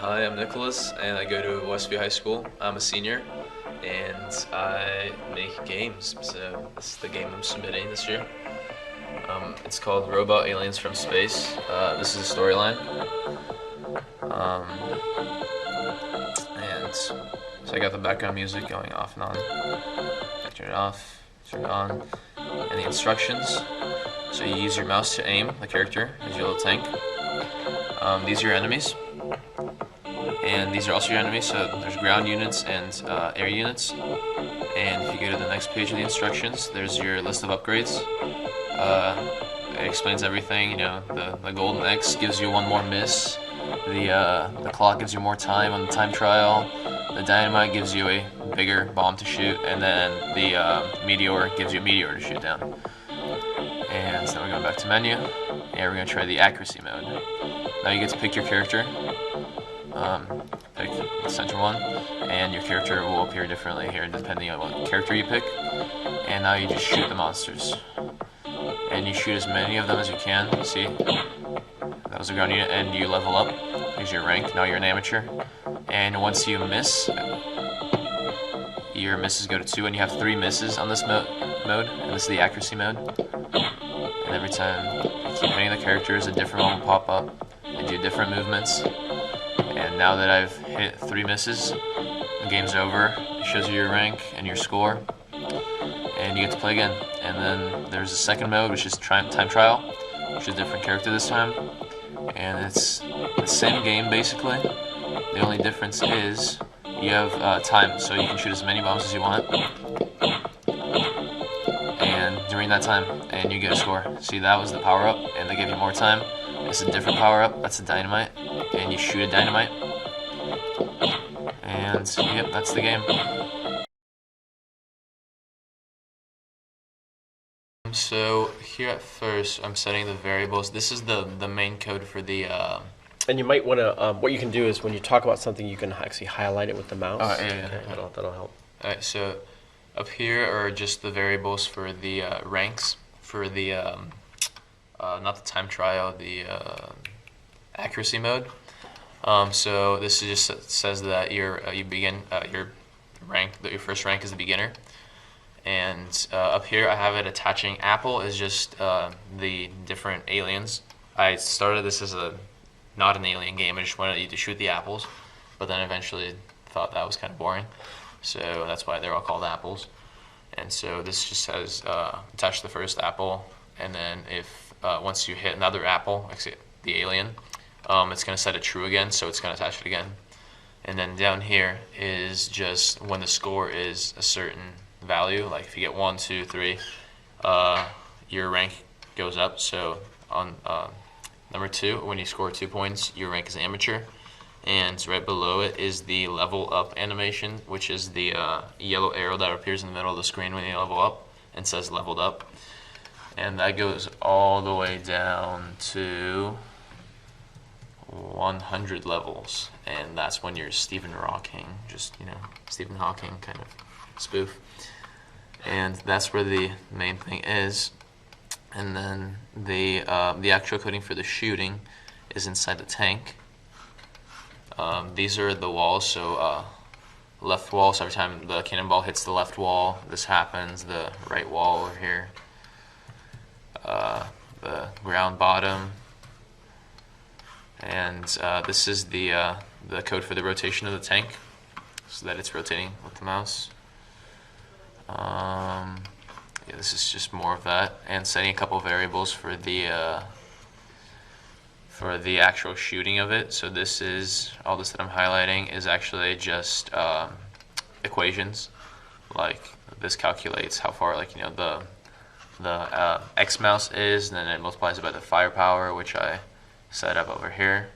Hi, I'm Nicholas, and I go to Westview High School. I'm a senior, and I make games. So this is the game I'm submitting this year. It's called Robot Aliens from Space. This is a storyline, um, and so I got the background music going off and on. Turn it off, turn it on, and the instructions. So you use your mouse to aim the character as your little tank. These are your enemies. And these are also your enemies, so there's ground units and air units. And if you go to the next page of the instructions, there's your list of upgrades. It explains everything. You know, the golden X gives you one more miss. The clock gives you more time on the time trial. The dynamite gives you a bigger bomb to shoot, and then the meteor gives you a meteor to shoot down. And so we're going back to menu, and we're going to try the accuracy mode. Now you get to pick your character. Pick the center one, and your character will appear differently here depending on what character you pick. And now you just shoot the monsters, and you shoot as many of them as you can. See, that was a ground unit, and you level up. Here's your rank. Now you're an amateur, and once you miss, your misses go to 2, and you have 3 misses on this mode, and this is the accuracy mode. And every time you keep hitting the characters, a different one will pop up. They do different movements. And now that I've hit 3 misses, the game's over. It shows you your rank and your score, and you get to play again. And then there's a second mode, which is time trial, which is a different character this time. And it's the same game basically. The only difference is you have time, so you can shoot as many bombs as you want. And during that time, and you get a score. See, that was the power up, and they give you more time. It's a different power up. That's a dynamite, and you shoot a dynamite. And yep, that's the game. So here at first, I'm setting the variables. This is the main code for the. And you might want to. What you can do is when you talk about something, you can actually highlight it with the mouse. Oh yeah, okay, that'll help. All right, so up here are just the variables for the ranks for the not the time trial, the accuracy mode. So this is just says that your first rank is the beginner, and up here I have it attaching apple is just the different aliens. I started this as not an alien game. I just wanted you to shoot the apples, but then eventually thought that was kind of boring, so that's why they're all called apples. And so this just says attach the first apple, and then if once you hit another apple, actually the alien, it's going to set it true again, so it's going to attach it again. And then down here is just when the score is a certain value, like if you get 1, 2, 3, your rank goes up. So on number 2, when you score 2 points, your rank is amateur. And right below it is the level up animation, which is the yellow arrow that appears in the middle of the screen when you level up and says leveled up. And that goes all the way down to 100 levels, and that's when you're Stephen Hawking, just, you know, Stephen Hawking kind of spoof. And that's where the main thing is. And then the actual coding for the shooting is inside the tank. These are the walls, so left wall, so every time the cannonball hits the left wall, this happens. The right wall over here. The ground bottom, and this is the code for the rotation of the tank, so that it's rotating with the mouse. Yeah, this is just more of that, and setting a couple variables for the actual shooting of it. So this is all this that I'm highlighting is actually just equations. Like this calculates how far, like, you know, the X mouse is, and then it multiplies it by the firepower, which I set up over here.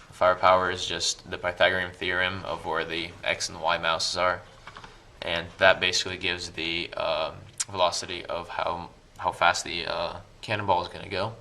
The firepower is just the Pythagorean theorem of where the X and Y mouses are, and that basically gives the velocity of how fast the cannonball is going to go.